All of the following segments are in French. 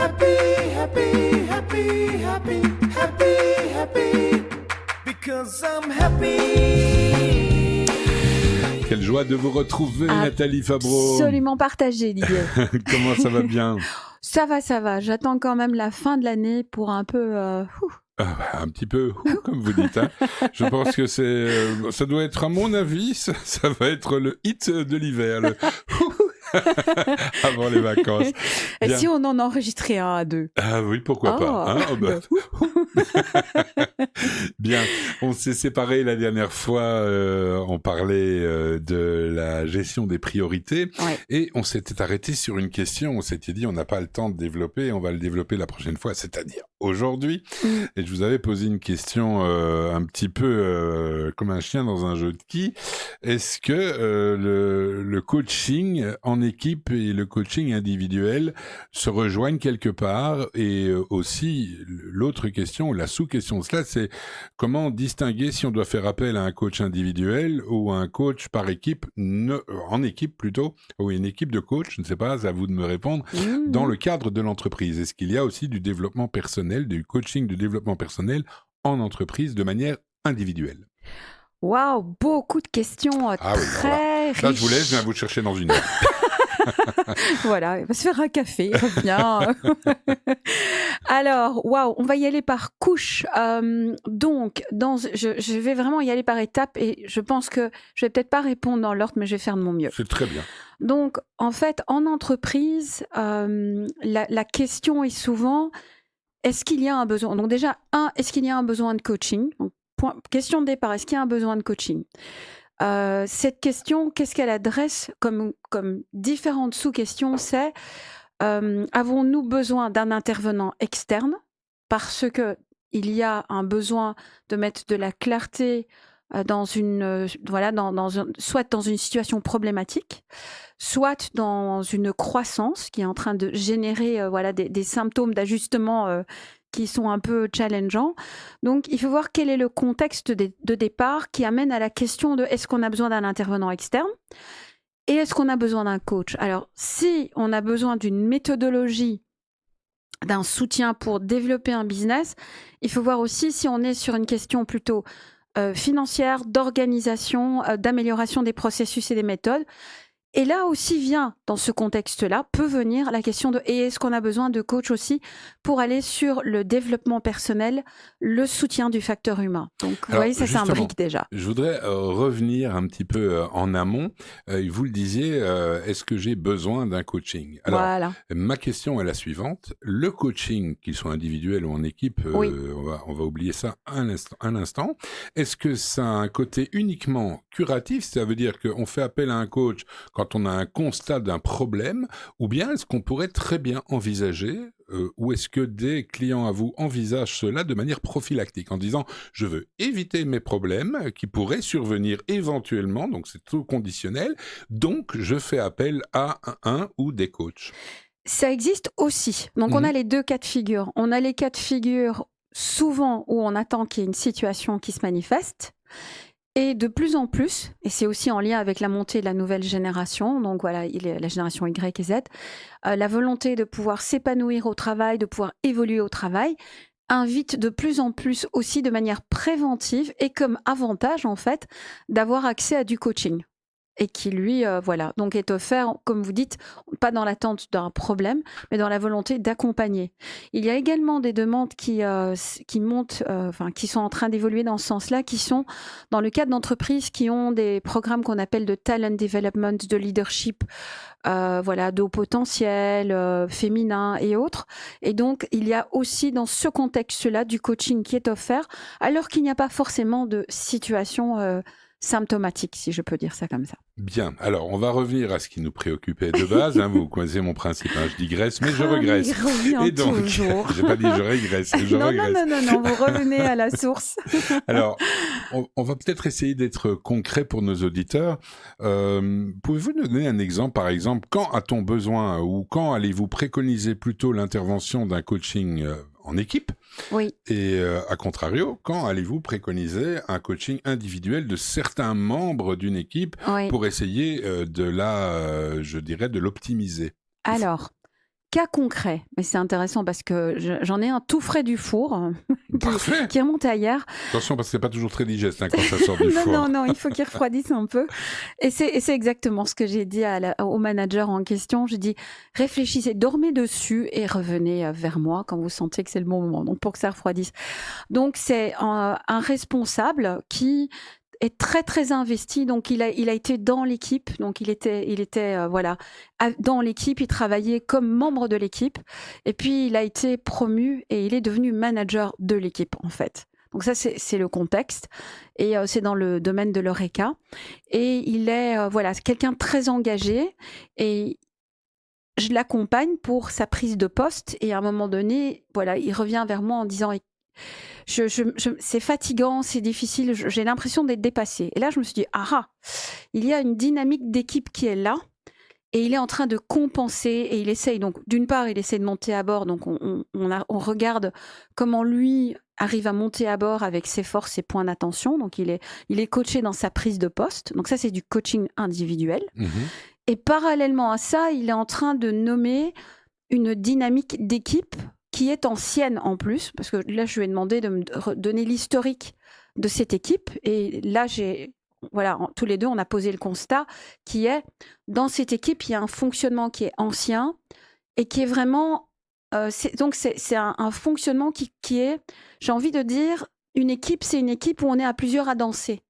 happy, happy, happy, happy, happy, happy, because I'm happy. Quelle joie de vous retrouver, Nathalie Fabreau. Absolument partagé, Didier. Comment ça va bien? Ça va. J'attends quand même la fin de l'année pour un peu... Un petit peu, comme vous dites. Hein. Je pense que ça doit être, à mon avis, ça va être le hit de l'hiver. Avant les vacances. Et Bien. si on en enregistrait un à deux? Ah oui, pourquoi pas. Hein, Bien, on s'est séparés la dernière fois, on parlait de la gestion des priorités, ouais. Et on s'était arrêté sur une question, on s'était dit on n'a pas le temps de développer, on va le développer la prochaine fois, c'est-à-dire aujourd'hui. Et je vous avais posé une question un petit peu comme un chien dans un jeu de quilles. Est-ce que le coaching en équipe et le coaching individuel se rejoignent quelque part? Et aussi, l'autre question, la sous-question de cela, c'est comment distinguer si on doit faire appel à un coach individuel ou à un coach par équipe, en équipe plutôt, ou une équipe de coach, je ne sais pas, à vous de me répondre, dans le cadre de l'entreprise. Est-ce qu'il y a aussi du développement personnel, du coaching de développement personnel en entreprise de manière individuelle? Waouh, beaucoup de questions très riches. Là, je vous laisse, je viens vous chercher dans une heure. Voilà, il va se faire un café, il revient. Alors, waouh, on va y aller par couche. Donc, je vais vraiment y aller par étapes et je pense que je vais peut-être pas répondre dans l'ordre, mais je vais faire de mon mieux. C'est très bien. Donc, en fait, en entreprise, la question est souvent, est-ce qu'il y a un besoin? Donc déjà, est-ce qu'il y a un besoin de coaching? Donc, question de départ, est-ce qu'il y a un besoin de coaching? Cette question, qu'est-ce qu'elle adresse comme différentes sous-questions? C'est avons-nous besoin d'un intervenant externe parce que il y a un besoin de mettre de la clarté dans soit dans une situation problématique, soit dans une croissance qui est en train de générer des symptômes d'ajustement qui sont un peu challengeants. Donc, il faut voir quel est le contexte de départ qui amène à la question de est-ce qu'on a besoin d'un intervenant externe et est-ce qu'on a besoin d'un coach? Alors, si on a besoin d'une méthodologie, d'un soutien pour développer un business, il faut voir aussi si on est sur une question plutôt financière, d'organisation, d'amélioration des processus et des méthodes. Et là aussi vient, dans ce contexte-là, peut venir la question de et est-ce qu'on a besoin de coach aussi pour aller sur le développement personnel, le soutien du facteur humain. Donc, vous voyez, ça s'imbrique déjà. Je voudrais revenir un petit peu en amont. Vous le disiez, est-ce que j'ai besoin d'un coaching? Alors, voilà. Ma question est la suivante. Le coaching, qu'il soit individuel ou en équipe, oui. on va oublier ça un instant. Est-ce que ça a un côté uniquement curatif? Ça veut dire qu'on fait appel à un coach quand on a un constat d'un problème, ou bien est-ce qu'on pourrait très bien envisager, ou est-ce que des clients à vous envisagent cela de manière prophylactique, en disant « je veux éviter mes problèmes qui pourraient survenir éventuellement », donc c'est tout conditionnel, donc je fais appel à un ou des coachs. Ça existe aussi. Donc on a les deux cas de figure. On a les cas de figure souvent où on attend qu'il y ait une situation qui se manifeste. Et de plus en plus, et c'est aussi en lien avec la montée de la nouvelle génération, donc voilà, la génération Y et Z, la volonté de pouvoir s'épanouir au travail, de pouvoir évoluer au travail, invite de plus en plus aussi de manière préventive et comme avantage en fait d'avoir accès à du coaching. Et qui lui, donc est offert, comme vous dites, pas dans l'attente d'un problème, mais dans la volonté d'accompagner. Il y a également des demandes qui montent, qui sont en train d'évoluer dans ce sens-là, qui sont dans le cadre d'entreprises qui ont des programmes qu'on appelle de talent development, de leadership, de haut potentiel, féminin et autres. Et donc, il y a aussi dans ce contexte-là du coaching qui est offert, alors qu'il n'y a pas forcément de situation symptomatique, si je peux dire ça comme ça. Bien, alors on va revenir à ce qui nous préoccupait de base, vous connaissez mon principe, je digresse, mais je regresse. Et donc, toujours. J'ai pas dit je régresse, je regresse. Non, vous revenez à la source. Alors, on va peut-être essayer d'être concret pour nos auditeurs. Pouvez-vous nous donner un exemple, par exemple, quand a-t-on besoin ou quand allez-vous préconiser plutôt l'intervention d'un coaching en équipe? Oui. Et à contrario, quand allez-vous préconiser un coaching individuel de certains membres d'une équipe pour essayer de l'optimiser? Alors, cas concret, mais c'est intéressant parce que j'en ai un tout frais du four Parfait. qui est remonté hier. Attention, parce que c'est pas toujours très digeste quand ça sort du Non, four. non, il faut qu'il refroidisse un peu. Et c'est exactement ce que j'ai dit au manager en question. J'ai dit, réfléchissez, dormez dessus et revenez vers moi quand vous sentez que c'est le bon moment. Donc, pour que ça refroidisse. Donc, c'est un responsable qui est très très investi, donc il a été dans l'équipe, donc il était voilà dans l'équipe, il travaillait comme membre de l'équipe, et puis il a été promu et il est devenu manager de l'équipe en fait. Donc ça c'est le contexte, et c'est dans le domaine de l'Horeca, et il est voilà quelqu'un de très engagé, et je l'accompagne pour sa prise de poste, et à un moment donné voilà il revient vers moi en disant c'est fatigant, c'est difficile, j'ai l'impression d'être dépassée. Et là, je me suis dit, il y a une dynamique d'équipe qui est là, et il est en train de compenser, et il essaye, donc d'une part, il essaie de monter à bord, donc on regarde comment lui arrive à monter à bord avec ses forces, ses points d'attention, donc il est coaché dans sa prise de poste, donc ça c'est du coaching individuel. Et parallèlement à ça, il est en train de nommer une dynamique d'équipe qui est ancienne en plus, parce que là, je lui ai demandé de me donner l'historique de cette équipe. Et là, tous les deux, on a posé le constat qui est, dans cette équipe, il y a un fonctionnement qui est ancien et qui est vraiment... c'est un fonctionnement qui est, j'ai envie de dire, une équipe, c'est une équipe où on est à plusieurs à danser.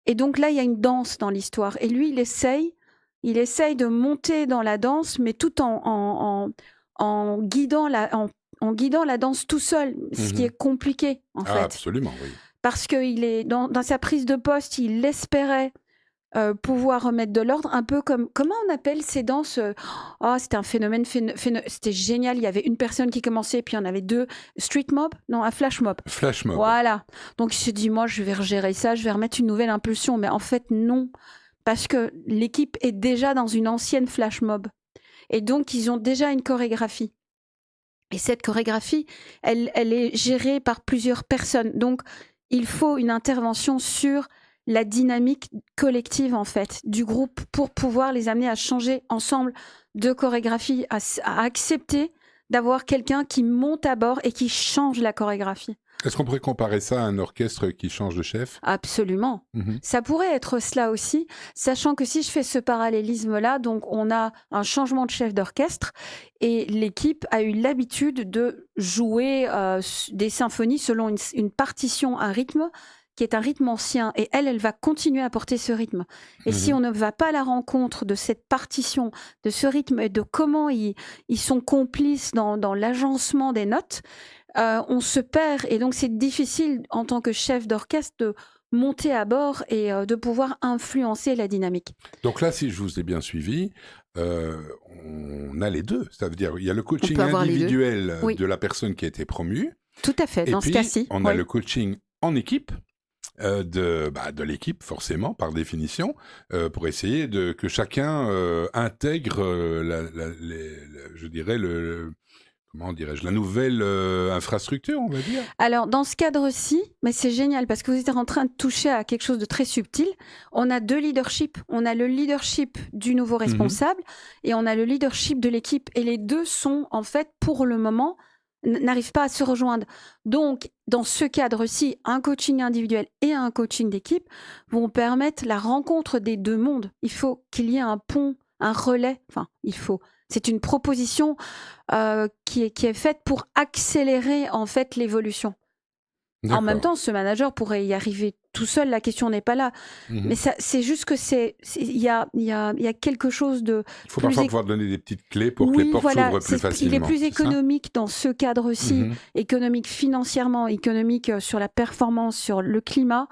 Et donc là, il y a une danse dans l'histoire. Et lui, il essaye de monter dans la danse, mais tout en guidant la danse tout seul, ce qui est compliqué en fait. Absolument, oui. Parce qu'il est dans sa prise de poste, il espérait pouvoir remettre de l'ordre, un peu comme, comment on appelle ces danses c'était un phénomène, c'était génial, il y avait une personne qui commençait, puis il y en avait deux, street mob, non, un flash mob. Flash mob. Voilà, donc il se dit, moi je vais regérer ça, je vais remettre une nouvelle impulsion, mais en fait non, parce que l'équipe est déjà dans une ancienne flash mob. Et donc, ils ont déjà une chorégraphie. Et cette chorégraphie, elle est gérée par plusieurs personnes. Donc, il faut une intervention sur la dynamique collective, en fait, du groupe pour pouvoir les amener à changer ensemble de chorégraphie, à accepter d'avoir quelqu'un qui monte à bord et qui change la chorégraphie. Est-ce qu'on pourrait comparer ça à un orchestre qui change de chef ? Absolument. Ça pourrait être cela aussi, sachant que si je fais ce parallélisme-là, donc on a un changement de chef d'orchestre et l'équipe a eu l'habitude de jouer des symphonies selon une partition, un rythme qui est un rythme ancien, et elle va continuer à porter ce rythme. Et si on ne va pas à la rencontre de cette partition, de ce rythme et de comment ils sont complices dans l'agencement des notes, on se perd, et donc c'est difficile en tant que chef d'orchestre de monter à bord et de pouvoir influencer la dynamique. Donc là, si je vous ai bien suivi, on a les deux. Ça veut dire il y a le coaching individuel de la personne qui a été promue. Tout à fait, dans ce cas-ci. On a le coaching en équipe. De l'équipe, forcément, par définition, pour essayer que chacun intègre, je dirais, comment dirais-je, la nouvelle infrastructure, on va dire. Alors, dans ce cadre-ci, mais c'est génial parce que vous êtes en train de toucher à quelque chose de très subtil. On a deux leaderships. On a le leadership du nouveau responsable et on a le leadership de l'équipe. Et les deux sont, en fait, pour le moment, n'arrivent pas à se rejoindre. Donc, dans ce cadre-ci, un coaching individuel et un coaching d'équipe vont permettre la rencontre des deux mondes. Il faut qu'il y ait un pont, un relais. Enfin, c'est une proposition qui est faite pour accélérer en fait l'évolution. En même temps, ce manager pourrait y arriver tout seul, la question n'est pas là. Mais c'est juste que il y a quelque chose de... Il faut parfois pouvoir donner des petites clés pour que les portes s'ouvrent plus facilement. Il est plus économique dans ce cadre-ci, économique financièrement, économique sur la performance, sur le climat,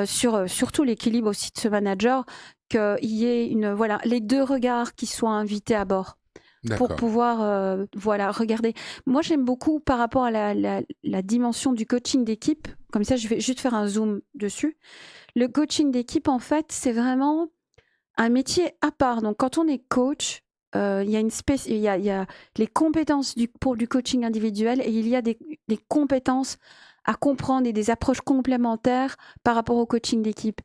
sur surtout l'équilibre aussi de ce manager, qu'il y ait les deux regards qui soient invités à bord. Pour pouvoir regarder. Moi, j'aime beaucoup par rapport à la dimension du coaching d'équipe. Comme ça, je vais juste faire un zoom dessus. Le coaching d'équipe, en fait, c'est vraiment un métier à part. Donc, quand on est coach, il y a les compétences pour du coaching individuel et il y a des compétences à comprendre et des approches complémentaires par rapport au coaching d'équipe.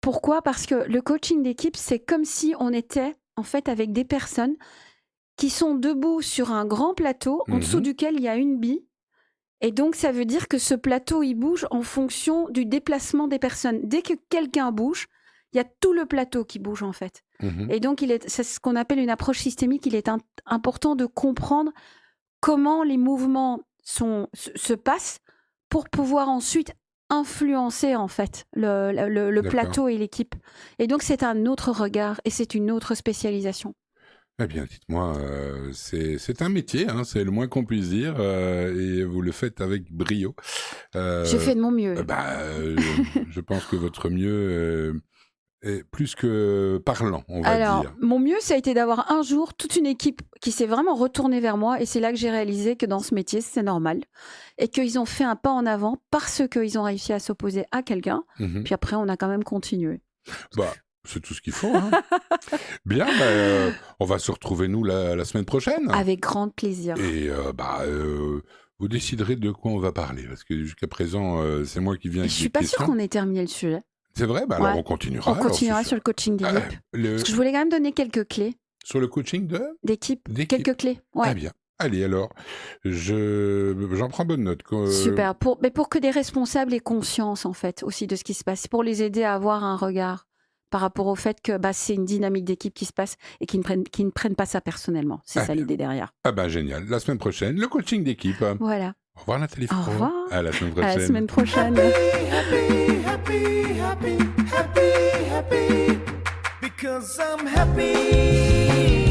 Pourquoi ? Parce que le coaching d'équipe, c'est comme si on était en fait avec des personnes qui sont debout sur un grand plateau en dessous duquel il y a une bille. Et donc, ça veut dire que ce plateau, il bouge en fonction du déplacement des personnes. Dès que quelqu'un bouge, il y a tout le plateau qui bouge, en fait. Et donc, c'est ce qu'on appelle une approche systémique. Il est important de comprendre comment les mouvements se passent pour pouvoir ensuite influencer, en fait, le plateau et l'équipe. Et donc, c'est un autre regard et c'est une autre spécialisation. Eh bien, dites-moi, c'est un métier, hein, c'est le moins qu'on puisse dire, et vous le faites avec brio. Je fais de mon mieux. Je pense que votre mieux est plus que parlant, on va dire. Alors, mon mieux, ça a été d'avoir un jour toute une équipe qui s'est vraiment retournée vers moi, et c'est là que j'ai réalisé que dans ce métier, c'est normal, et qu'ils ont fait un pas en avant parce qu'ils ont réussi à s'opposer à quelqu'un, puis après, on a quand même continué. C'est tout ce qu'il faut. Hein. Bien, on va se retrouver, nous, la semaine prochaine. Avec grand plaisir. Et vous déciderez de quoi on va parler, parce que jusqu'à présent, c'est moi qui viens avec des questions. Je suis pas sûre qu'on ait terminé le sujet. C'est vrai, alors on continuera. On continuera sur le coaching d'équipe. Parce que je voulais quand même donner quelques clés. Sur le coaching d'équipe. Quelques clés. Ouais. Ah bien. Allez, alors, j'en prends bonne note. Super. Mais pour que des responsables aient conscience, en fait, aussi de ce qui se passe, pour les aider à avoir un regard par rapport au fait que c'est une dynamique d'équipe qui se passe et qui ne prennent pas ça personnellement. C'est ça l'idée derrière. Ah ben génial. La semaine prochaine, le coaching d'équipe. Voilà. Au revoir Nathalie Fro. Au revoir. À la semaine prochaine. À la semaine prochaine. Happy, because I'm happy.